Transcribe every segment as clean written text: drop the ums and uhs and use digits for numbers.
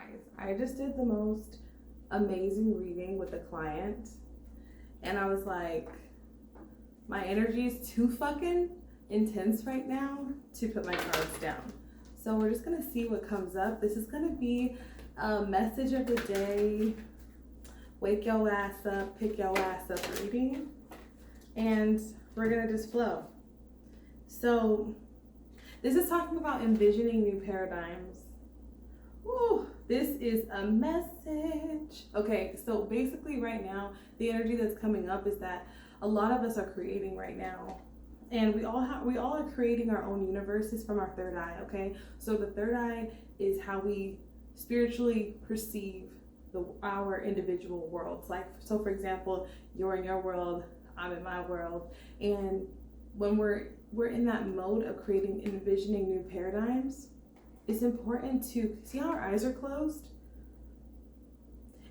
Guys, I just did the most amazing reading with a client, and I was like, my energy is too fucking intense right now to put my cards down. So we're just gonna see what comes up. This is gonna be a message of the day, wake your ass up, pick your ass up reading, and we're gonna just flow. So this is talking about envisioning new paradigms. Ooh, this is a message. Okay, so basically right now, the energy that's coming up is that a lot of us are creating right now. And we all are creating our own universes from our third eye, okay? So the third eye is how we spiritually perceive our individual worlds. Like, so for example, you're in your world, I'm in my world. And when we're in that mode of creating, envisioning new paradigms, it's important to see how our eyes are closed.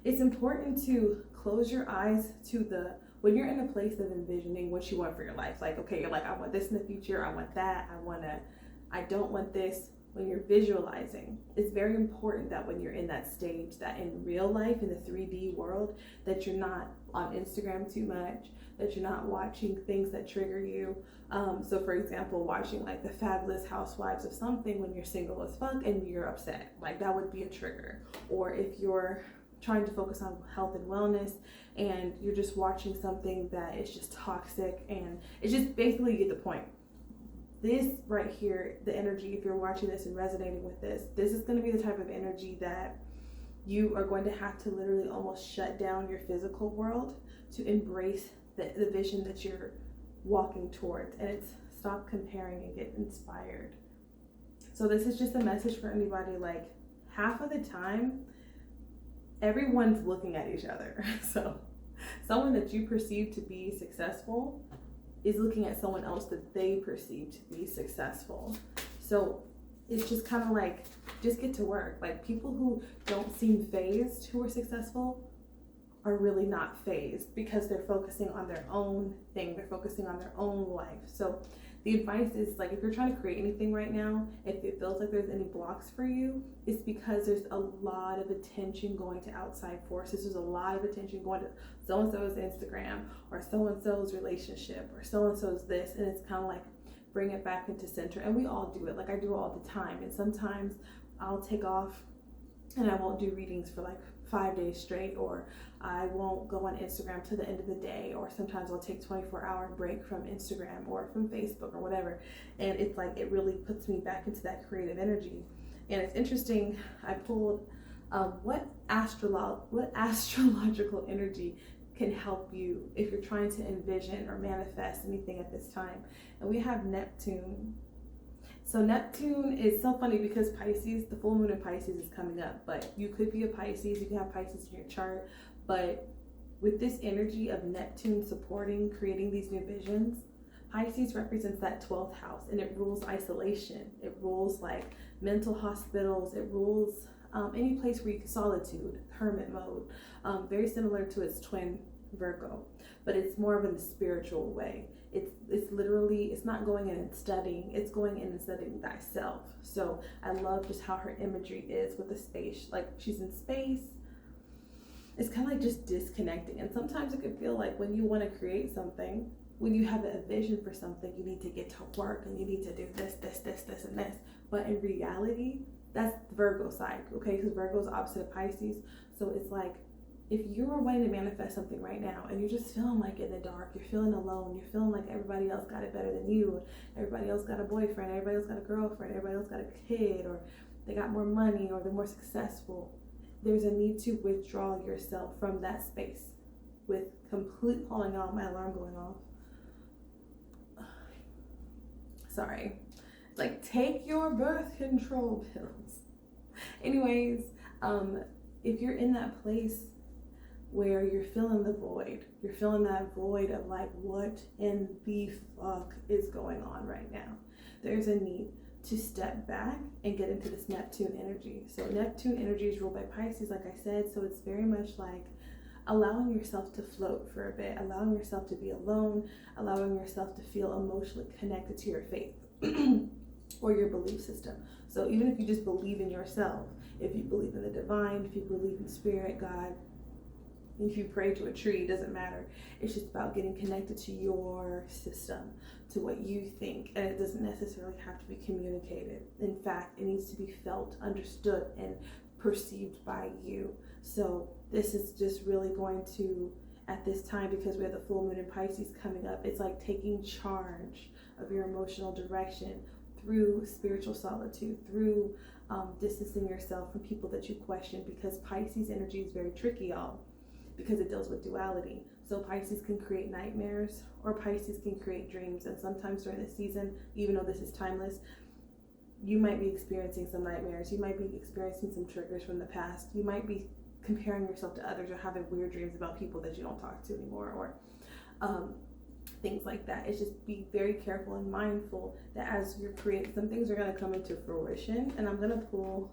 It's important to close your eyes to when you're in a place of envisioning what you want for your life. Like, okay, you're like, I want this in the future, I want that, I don't want this. When you're visualizing, it's very important that when you're in that stage, that in real life, in the 3D world, that you're not on Instagram too much, that you're not watching things that trigger you. So for example, watching like the Fabulous Housewives of something when you're single as fuck and you're upset, like that would be a trigger. Or if you're trying to focus on health and wellness and you're just watching something that is just toxic, and it's just basically, you get the point. This right here, the energy, if you're watching this and resonating with this is going to be the type of energy that you are going to have to literally almost shut down your physical world to embrace the vision that you're walking towards. And it's stop comparing and get inspired. So this is just a message for anybody. Like, half of the time, everyone's looking at each other. So someone that you perceive to be successful is looking at someone else that they perceive to be successful. So it's just kind of like, just get to work. Like, people who don't seem phased, who are successful, are really not phased because they're focusing on their own thing. They're focusing on their own life. So the advice is, like, if you're trying to create anything right now, if it feels like there's any blocks for you, it's because there's a lot of attention going to outside forces. There's a lot of attention going to so-and-so's Instagram, or so-and-so's relationship, or so-and-so's this, and it's kind of like, bring it back into center. And we all do it. Like, I do it all the time. And sometimes I'll take off and I won't do readings for like 5 days straight, or I won't go on Instagram to the end of the day, or sometimes I'll take 24-hour break from Instagram or from Facebook or whatever. And it's like, it really puts me back into that creative energy. And it's interesting, I pulled what astrological energy can help you if you're trying to envision or manifest anything at this time. And we have Neptune. So Neptune is so funny because Pisces, the full moon in Pisces is coming up, but you could be a Pisces, you can have Pisces in your chart, but with this energy of Neptune supporting, creating these new visions, Pisces represents that 12th house, and it rules isolation. It rules like mental hospitals. It rules any place where you can solitude, hermit mode, very similar to its twin Virgo, but it's more of in the spiritual way. It's literally, it's not going in and studying, it's going in and studying thyself. So I love just how her imagery is with the space. Like, she's in space. It's kind of like just disconnecting. And sometimes it can feel like when you want to create something, when you have a vision for something, you need to get to work and you need to do this, and this. But in reality, that's the Virgo side, okay? Because Virgo is opposite of Pisces. So it's like, if you're wanting to manifest something right now and you're just feeling like in the dark, you're feeling alone, you're feeling like everybody else got it better than you, everybody else got a boyfriend, everybody else got a girlfriend, everybody else got a kid, or they got more money, or they're more successful, there's a need to withdraw yourself from that space with complete, holding on, my alarm going off. Sorry. Like, take your birth control pills. Anyways, if you're in that place where you're feeling the void, you're feeling that void of like, what in the fuck is going on right now? There's a need to step back and get into this Neptune energy. So Neptune energy is ruled by Pisces, like I said, so it's very much like allowing yourself to float for a bit, allowing yourself to be alone, allowing yourself to feel emotionally connected to your faith or your belief system. So even if you just believe in yourself, if you believe in the divine, if you believe in spirit, God, if you pray to a tree, it doesn't matter. It's just about getting connected to your system, to what you think, and it doesn't necessarily have to be communicated. In fact, it needs to be felt, understood, and perceived by you. So this is just really going to, at this time, because we have the full moon in Pisces coming up, it's like taking charge of your emotional direction through spiritual solitude, through distancing yourself from people that you question, because Pisces energy is very tricky, y'all, because it deals with duality. So Pisces can create nightmares, or Pisces can create dreams. And sometimes during this season, even though this is timeless, you might be experiencing some nightmares. You might be experiencing some triggers from the past. You might be comparing yourself to others, or having weird dreams about people that you don't talk to anymore, or things like that. It's just be very careful and mindful that as you're creating, some things are going to come into fruition. And I'm going to pull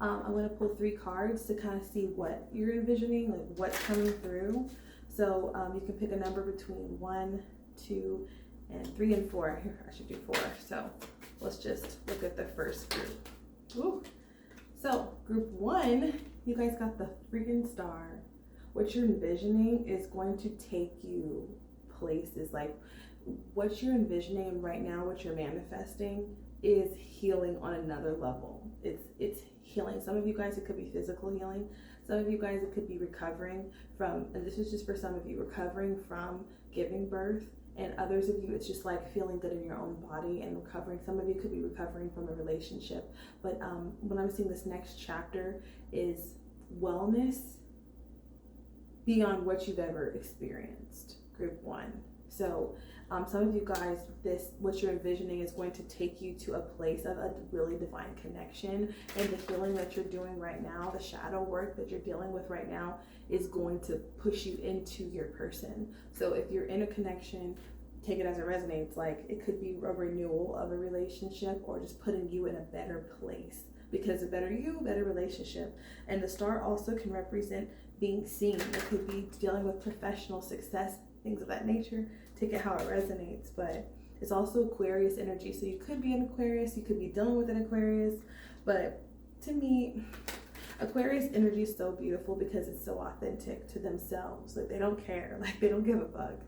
3 cards to kind of see what you're envisioning, like what's coming through. So you can pick a number between 1, 2, and 3 and 4. Here, I should do 4. So let's just look at the first group. Ooh. So group 1, you guys got the freaking star. What you're envisioning is going to take you places. Like what you're envisioning right now, what you're manifesting, is healing on another level. It's healing. Some of you guys, it could be physical healing. Some of you guys, it could be recovering from, and this is just for some of you, recovering from giving birth. And others of you, it's just like feeling good in your own body and recovering. Some of you could be recovering from a relationship. But when I'm seeing this next chapter is wellness beyond what you've ever experienced, group 1. So some of you guys, what you're envisioning is going to take you to a place of a really divine connection, and the healing that you're doing right now, the shadow work that you're dealing with right now, is going to push you into your person. So if you're in a connection, take it as it resonates. Like it could be a renewal of a relationship, or just putting you in a better place, because a better you, better relationship. And the star also can represent being seen. It could be dealing with professional success, things of that nature. Take it how it resonates. But it's also Aquarius energy. So you could be an Aquarius, you could be dealing with an Aquarius. But to me, Aquarius energy is so beautiful because it's so authentic to themselves. Like they don't care, like they don't give a fuck.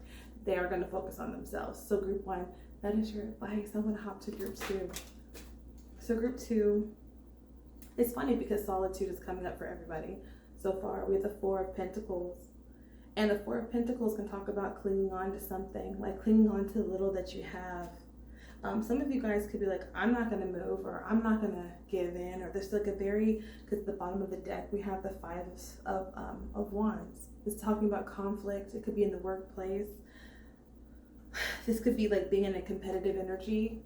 They are going to focus on themselves. So group 1, that is your advice. I'm going to hop to group 2. So group 2, it's funny because solitude is coming up for everybody so far. We have the 4 of Pentacles. And the 4 of Pentacles can talk about clinging on to something, like clinging on to the little that you have. Some of you guys could be like, I'm not going to move, or I'm not going to give in, or there's like a very, because at the bottom of the deck, we have the 5 of Wands. It's talking about conflict. It could be in the workplace. This could be like being in a competitive energy.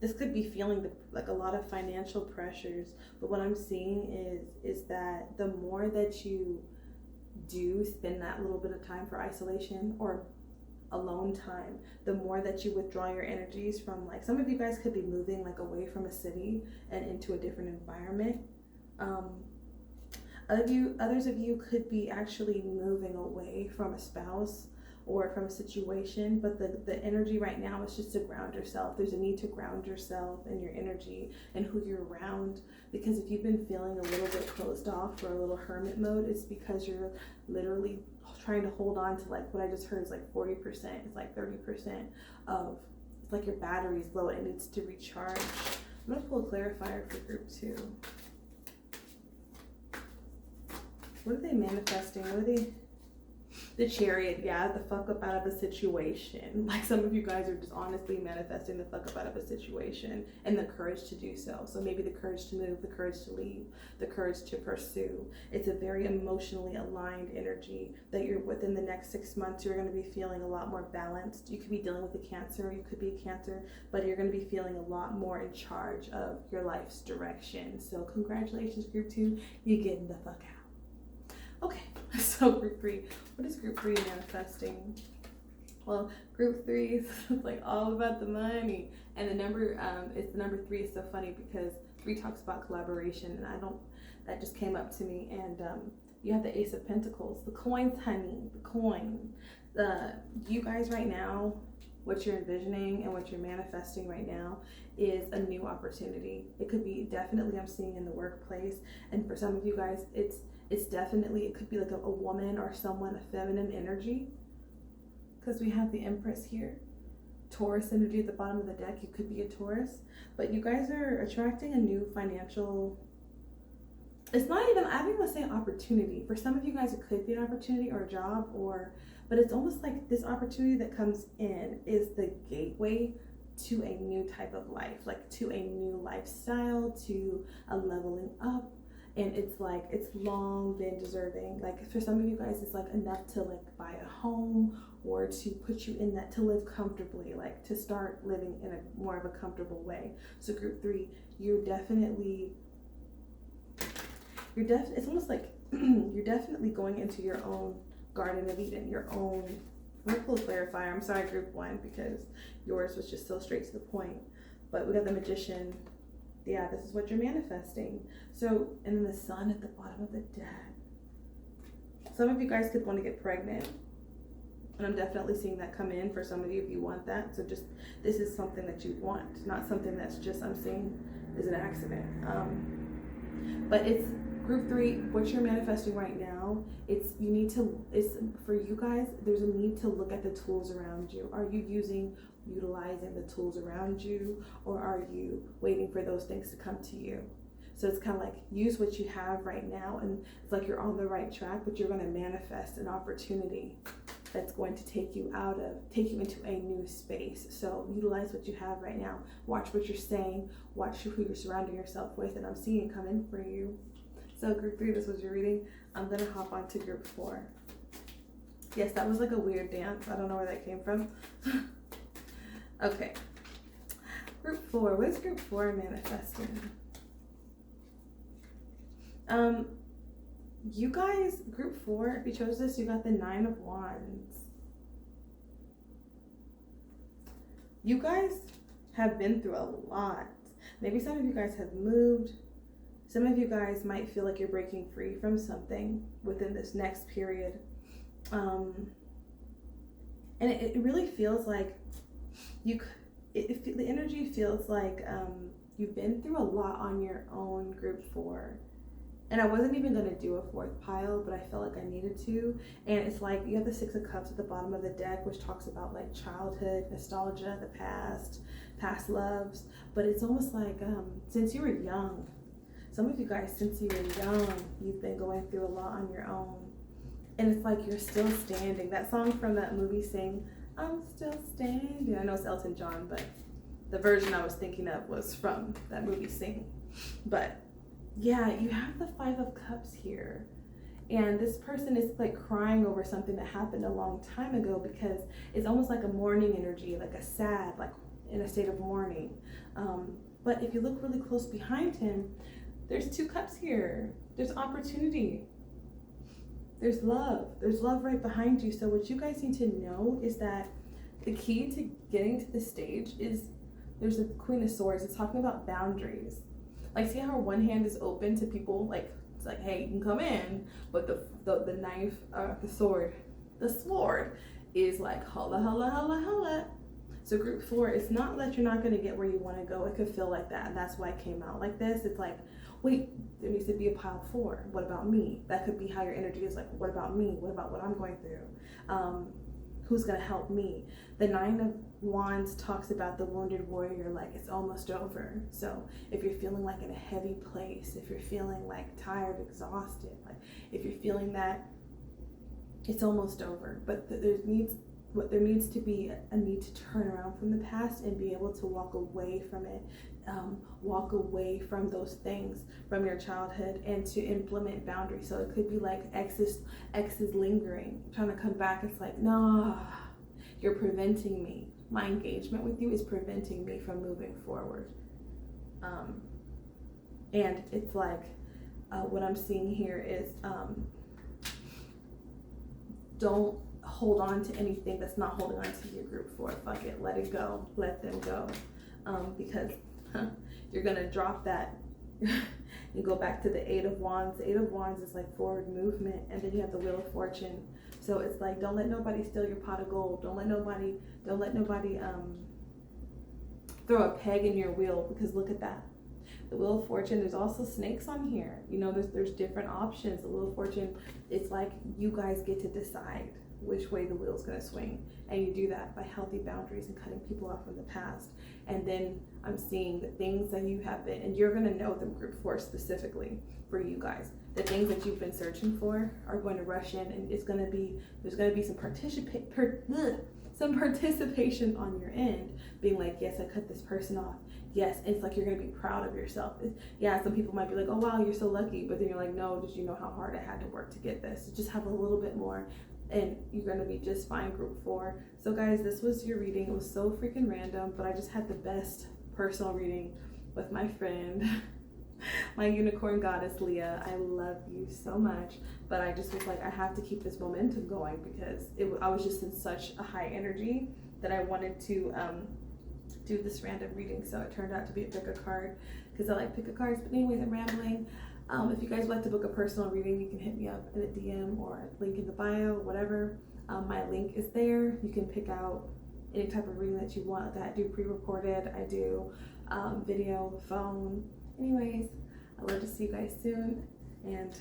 This could be feeling like a lot of financial pressures. But what I'm seeing is that the more that you do spend that little bit of time for isolation or alone time, the more that you withdraw your energies from, like, some of you guys could be moving like away from a city and into a different environment. Others of you could be actually moving away from a spouse or from a situation, but the energy right now is just to ground yourself. There's a need to ground yourself and your energy and who you're around, because if you've been feeling a little bit closed off or a little hermit mode, it's because you're literally trying to hold on to, like, what I just heard is like 40%, it's like 30% of, it's like your battery's low and it needs to recharge. I'm gonna pull a clarifier for group 2. What are they manifesting? What are they? The Chariot, yeah, the fuck up out of a situation. Like, some of you guys are just honestly manifesting the fuck up out of a situation and the courage to do so. So maybe the courage to move, the courage to leave, the courage to pursue. It's a very emotionally aligned energy that you're within the next 6 months, you're going to be feeling a lot more balanced. You could be dealing with a Cancer, you could be a Cancer, but you're going to be feeling a lot more in charge of your life's direction. So congratulations, group 2, you're getting the fuck out. Okay, so group 3, what is group 3 manifesting? Well, group 3 is like all about the money, and the number, it's the number 3 is so funny because 3 talks about collaboration, and that just came up to me. And you have the Ace of Pentacles, the coins, honey, the coin. You guys right now, what you're envisioning and what you're manifesting right now is a new opportunity. It could be definitely, I'm seeing in the workplace, and for some of you guys, it's definitely, it could be like a woman or someone, a feminine energy, because we have the Empress here. Taurus energy at the bottom of the deck. You could be a Taurus, but you guys are attracting a new financial, it's not even, I don't even want to say opportunity. For some of you guys, it could be an opportunity or a job, but it's almost like this opportunity that comes in is the gateway to a new type of life, like to a new lifestyle, to a leveling up. And it's like, it's long been deserving. Like for some of you guys, it's like enough to like buy a home or to put you in that, to live comfortably, like to start living in a more of a comfortable way. So group 3, it's almost like you're definitely going into your own Garden of Eden, your own, I'm gonna pull a clarifier. I'm sorry, group 1, because yours was just so straight to the point. But we got the Magician. Yeah, this is what you're manifesting. So, and then the Sun at the bottom of the deck. Some of you guys could want to get pregnant. And I'm definitely seeing that come in for some of you if you want that. So just, this is something that you want, not something that's just, I'm seeing is an accident. But it's group 3, what you're manifesting right now, it's for you guys, there's a need to look at the tools around you. Are you utilizing the tools around you, or are you waiting for those things to come to you? So it's kind of like, use what you have right now, and it's like you're on the right track, but you're going to manifest an opportunity that's going to take you into a new space. So utilize what you have right now. Watch what you're saying, watch who you're surrounding yourself with, and I'm seeing it come in for you. So group 3, this was your reading. I'm gonna hop on to group 4. Yes, that was like a weird dance. I don't know where that came from. Okay. Group 4, what is group 4 manifesting? You guys, group 4, if you chose this, you got the 9 of Wands. You guys have been through a lot. Maybe some of you guys have moved. Some of you guys might feel like you're breaking free from something within this next period. And it really feels like the energy feels like you've been through a lot on your own, group 4. And I wasn't even going to do a 4th pile, but I felt like I needed to. And it's like you have the 6 of Cups at the bottom of the deck, which talks about like childhood, nostalgia, the past loves. But it's almost like since you were young, some of you guys, since you were young, you've been going through a lot on your own. And it's like you're still standing. That song from that movie, Sing, I'm Still Standing. I know it's Elton John, but the version I was thinking of was from that movie, Sing. But yeah, you have the 5 of Cups here. And this person is like crying over something that happened a long time ago, because it's almost like a mourning energy, like a sad, like in a state of mourning. But if you look really close behind him, there's 2 cups here. There's opportunity. There's love. There's love right behind you. So what you guys need to know is that the key to getting to the stage is, there's a Queen of Swords. It's talking about boundaries. Like, see how one hand is open to people, like, it's like, hey, you can come in, but the knife, the sword is like, holla, holla, holla, holla. So group 4, it's not that you're not going to get where you want to go. It could feel like that, and that's why it came out like this. It's like, wait, there needs to be a pile 4. What about me? That could be how your energy is, like, what about me? What about what I'm going through? Who's going to help me? The 9 of Wands talks about the wounded warrior, like it's almost over. So if you're feeling like in a heavy place, if you're feeling like tired, exhausted, like if you're feeling that, it's almost over. But there needs to be a need to turn around from the past and be able to walk away from it, walk away from those things from your childhood, and to implement boundaries. So it could be like exes lingering, trying to come back. It's like, nah, you're preventing me. My engagement with you is preventing me from moving forward. And it's like, what I'm seeing here is, don't hold on to anything that's not holding on to your group 4. Fuck it, let it go, let them go, because you're gonna drop that. You go back to the 8 of Wands. The 8 of Wands is like forward movement, and then you have the Wheel of Fortune. So it's like, don't let nobody steal your pot of gold. Don't let nobody throw a peg in your wheel, because look at that. The Wheel of Fortune, there's also snakes on here. You know, there's different options. The Wheel of Fortune, it's like you guys get to decide which way the wheel's gonna swing. And you do that by healthy boundaries and cutting people off from the past. And then I'm seeing the things that you have been, and you're gonna know them group 4 specifically for you guys. The things that you've been searching for are going to rush in, and there's gonna be some participation on your end, being like, yes, I cut this person off. Yes, it's like you're gonna be proud of yourself. Yeah, some people might be like, oh wow, you're so lucky, but then you're like, no, did you know how hard I had to work to get this? So just have a little bit more, and you're gonna be just fine, group 4. So guys, this was your reading. It was so freaking random, but I just had the best personal reading with my friend, my unicorn goddess Leah. I love you so much, but I just was like, I have to keep this momentum going, because I was just in such a high energy that I wanted to do this random reading. So it turned out to be a pick a card, because I like pick a cards. But anyways, I'm rambling. If you guys would like to book a personal reading, you can hit me up in a DM or link in the bio, whatever. My link is there. You can pick out any type of reading that you want. Like I do pre-recorded, I do video, phone. Anyways, I'd love to see you guys soon, and